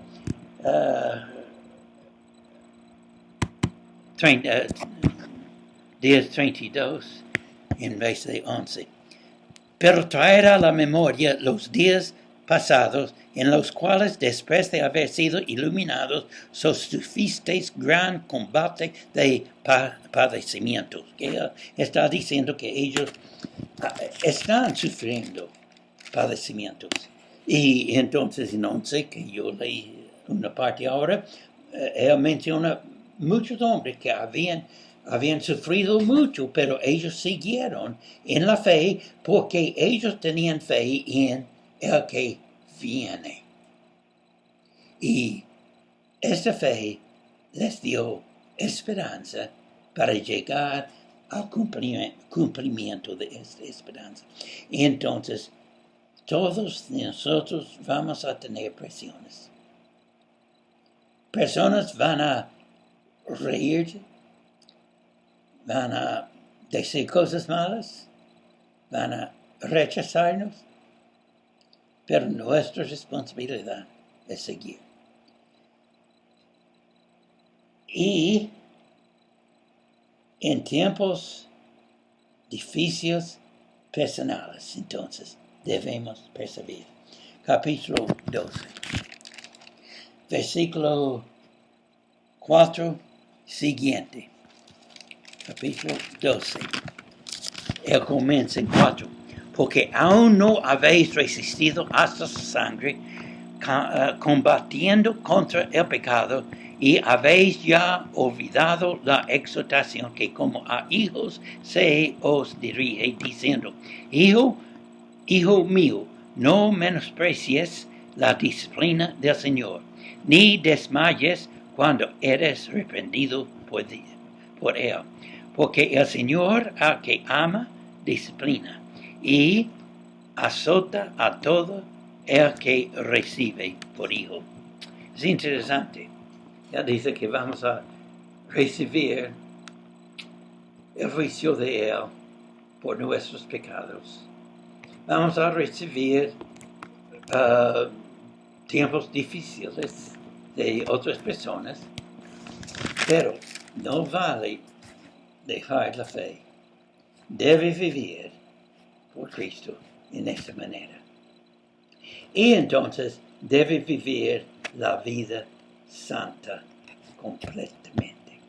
10:32, en vez de 11. Pero traer a la memoria los días pasados, en los cuales, después de haber sido iluminados, sostuvisteis gran combate de padecimientos. Que está diciendo que ellos están sufriendo padecimientos. Y entonces en 11, que yo leí una parte ahora, él menciona muchos hombres que habían sufrido mucho, pero ellos siguieron en la fe porque ellos tenían fe en el que viene. Y esta fe les dio esperanza para llegar al cumplimiento de esta esperanza. Y entonces, todos nosotros vamos a tener presiones. Personas van a reír, van a decir cosas malas, van a rechazarnos, pero nuestra responsabilidad es seguir. Y en tiempos difíciles personales, entonces, debemos perseverar. Capítulo 12. Versículo 4 siguiente. Capítulo 12. Él comienza en 4. Porque aún no habéis resistido hasta su sangre, combatiendo contra el pecado, y habéis ya olvidado la exhortación que como a hijos se os dirige, diciendo: Hijo mío, no menosprecies la disciplina del Señor, ni desmayes cuando eres reprendido por Él. Porque el Señor al que ama, disciplina, y azota a todo el que recibe por hijo. Es interesante. Ya dice que vamos a recibir el juicio de Él por nuestros pecados. Vamos a recibir tiempos difíciles de otras personas, pero no vale dejar la fe. Debe vivir por Cristo en esta manera. Y entonces debe vivir la vida santa completamente.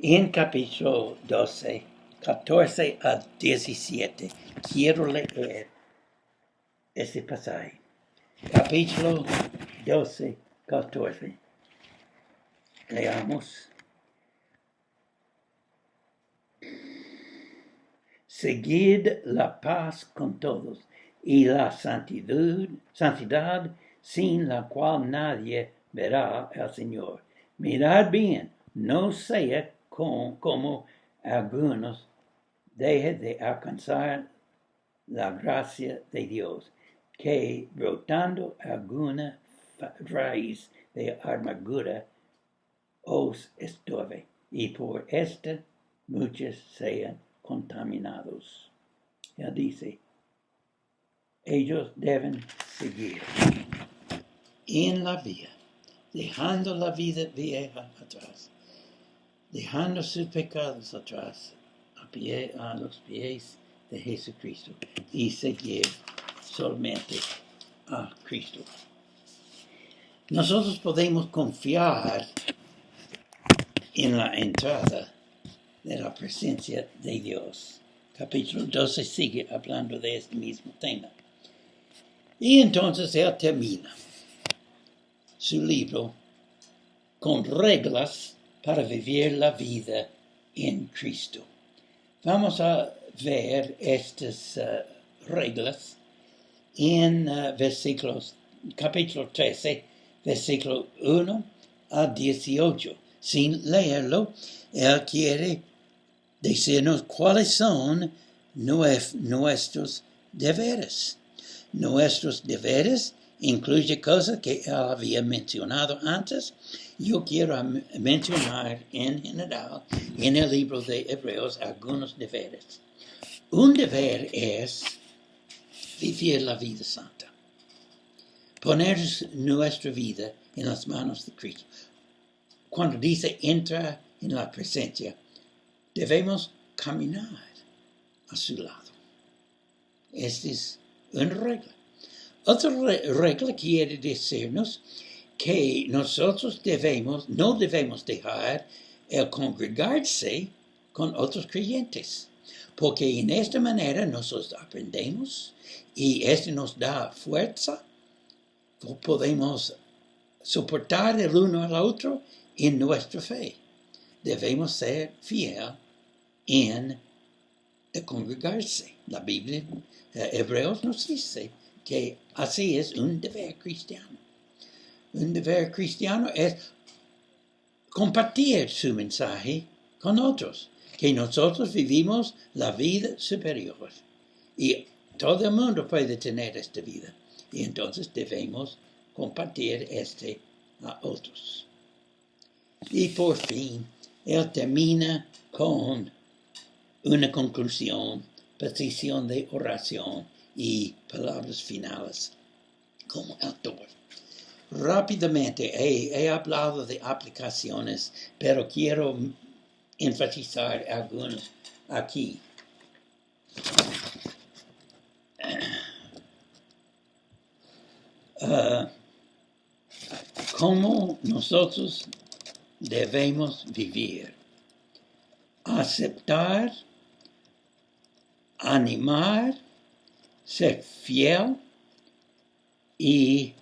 En capítulo 12, 14 a 17, quiero leer este pasaje. Capítulo 12, 14. Leamos. Seguid la paz con todos y la santidad sin la cual nadie verá al Señor. Mirad bien, no sea como algunos dejen de alcanzar la gracia de Dios, que brotando alguna raíz de amargura os estorbe, y por esta muchos sean contaminados. Él dice, ellos deben seguir en la vía, dejando la vida vieja atrás, dejando sus pecados atrás, a los pies de Jesucristo, y seguir solamente a Cristo. Nosotros podemos confiar en la entrada de la presencia de Dios. Capítulo 12 sigue hablando de este mismo tema. Y entonces él termina su libro con reglas para vivir la vida en Cristo. Vamos a ver estas reglas en capítulo 13, versículo 1 a 18. Sin leerlo, él quiere decirnos cuáles son nuestros deberes. Nuestros deberes incluyen cosas que él había mencionado antes. Yo quiero mencionar en general en el libro de Hebreos algunos deberes. Un deber es vivir la vida santa. Poner nuestra vida en las manos de Cristo. Cuando dice entra en la presencia, debemos caminar a su lado. Esta es una regla. Otra regla quiere decirnos que nosotros no debemos dejar el congregarse con otros creyentes, porque en esta manera nosotros aprendemos y esto nos da fuerza, podemos soportar el uno al otro en nuestra fe. Debemos ser fieles en el congregarse. La Biblia, Hebreos nos dice que así es un deber cristiano. Un deber cristiano es compartir su mensaje con otros, que nosotros vivimos la vida superior. Y todo el mundo puede tener esta vida. Y entonces debemos compartir a otros. Y por fin, él termina con una conclusión, petición de oración y palabras finales como autor. Rápidamente he hablado de aplicaciones, pero quiero enfatizar algunas aquí. ¿Cómo nosotros debemos vivir? Aceptar, animar, ser fiel y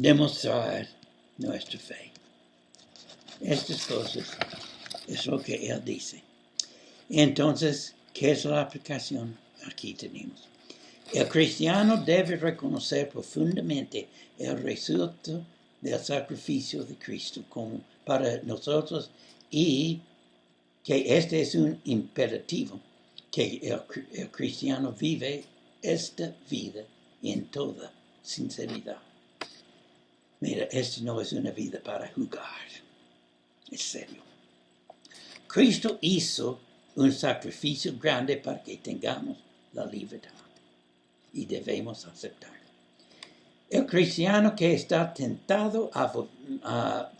demostrar nuestra fe. Estas cosas es lo que él dice. Entonces, ¿qué es la aplicación? Aquí tenemos. El cristiano debe reconocer profundamente el resultado del sacrificio de Cristo como para nosotros y que este es un imperativo, que el cristiano vive esta vida en toda sinceridad. Mira, esta no es una vida para jugar, es serio. Cristo hizo un sacrificio grande para que tengamos la libertad y debemos aceptarlo. El cristiano que está tentado a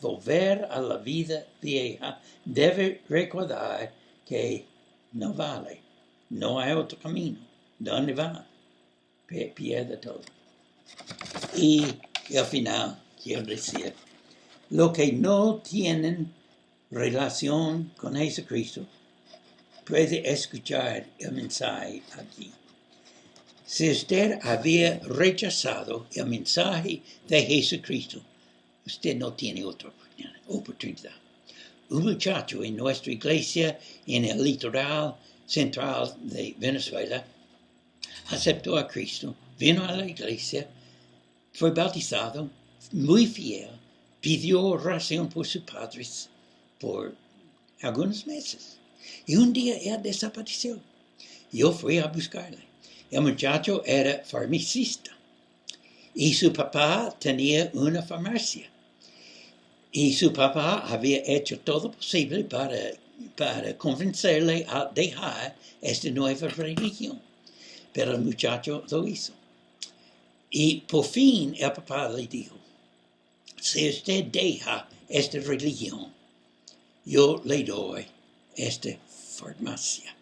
volver a la vida vieja debe recordar que no vale, no hay otro camino. ¿Dónde va? Pierde todo. Y al final, quiero decir, lo que no tienen relación con Jesucristo puede escuchar el mensaje aquí. Si usted había rechazado el mensaje de Jesucristo, usted no tiene otra oportunidad. Un muchacho en nuestra iglesia en el litoral central de Venezuela aceptó a Cristo, vino a la iglesia, fue bautizado, muy fiel, pidió oración por sus padres por algunos meses. Y un día él desapareció. Yo fui a buscarle. El muchacho era farmacista y su papá tenía una farmacia. Y su papá había hecho todo posible para convencerle a dejar esta nueva religión. Pero el muchacho lo hizo. Y por fin el papá le dijo, si usted deja esta religión, yo le doy esta farmacia.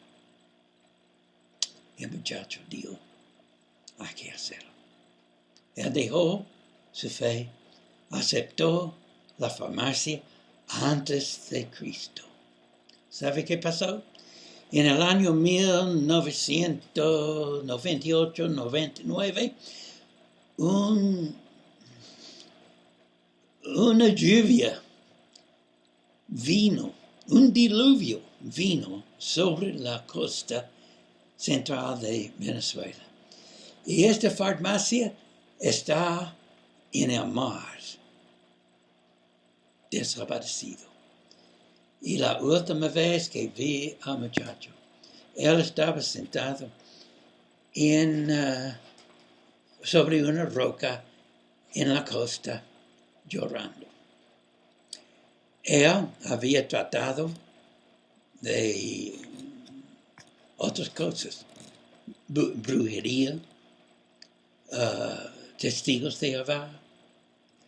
El muchacho dijo, hay que hacerlo. Él dejó su fe, aceptó la farmacia antes de Cristo. ¿Sabe qué pasó? En el año 1998-99, una lluvia vino, un diluvio vino sobre la costa central de Venezuela. Y esta farmacia está en el mar, desaparecido. Y la última vez que vi al muchacho, él estaba sentado sobre una roca en la costa llorando. Él había tratado de otras cosas, brujería, testigos de Jehová,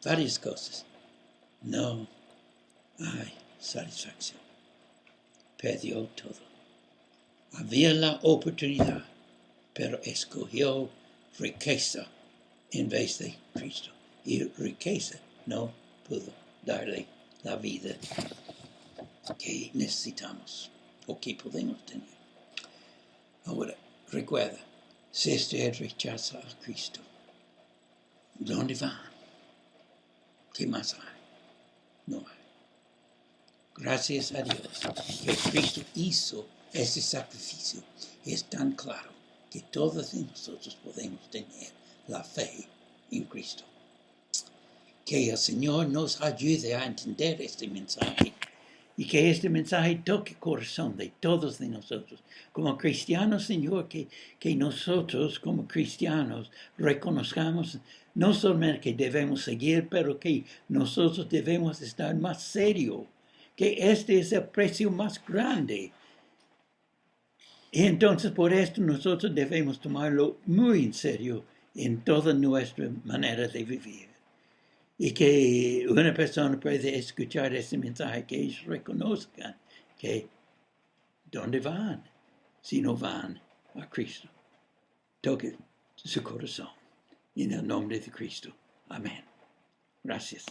varias cosas. No hay satisfacción. Perdió todo. Había la oportunidad, pero escogió riqueza en vez de Cristo. Y riqueza no pudo darle la vida que necesitamos o que podemos tener. Ahora, recuerda, si usted rechaza a Cristo, ¿dónde va? ¿Qué más hay? No hay. Gracias a Dios que Cristo hizo ese sacrificio. Es tan claro que todos nosotros podemos tener la fe en Cristo. Que el Señor nos ayude a entender este mensaje y que este mensaje toque el corazón de todos de nosotros. Como cristianos, Señor, que nosotros como cristianos reconozcamos no solamente que debemos seguir, pero que nosotros debemos estar más serios, que este es el precio más grande. Y entonces por esto nosotros debemos tomarlo muy en serio en toda nuestra manera de vivir. Y que una persona puede escuchar este mensaje, que ellos reconozcan que ¿dónde van? Si no van a Cristo. Toque su corazón en el nombre de Cristo. Amén. Gracias.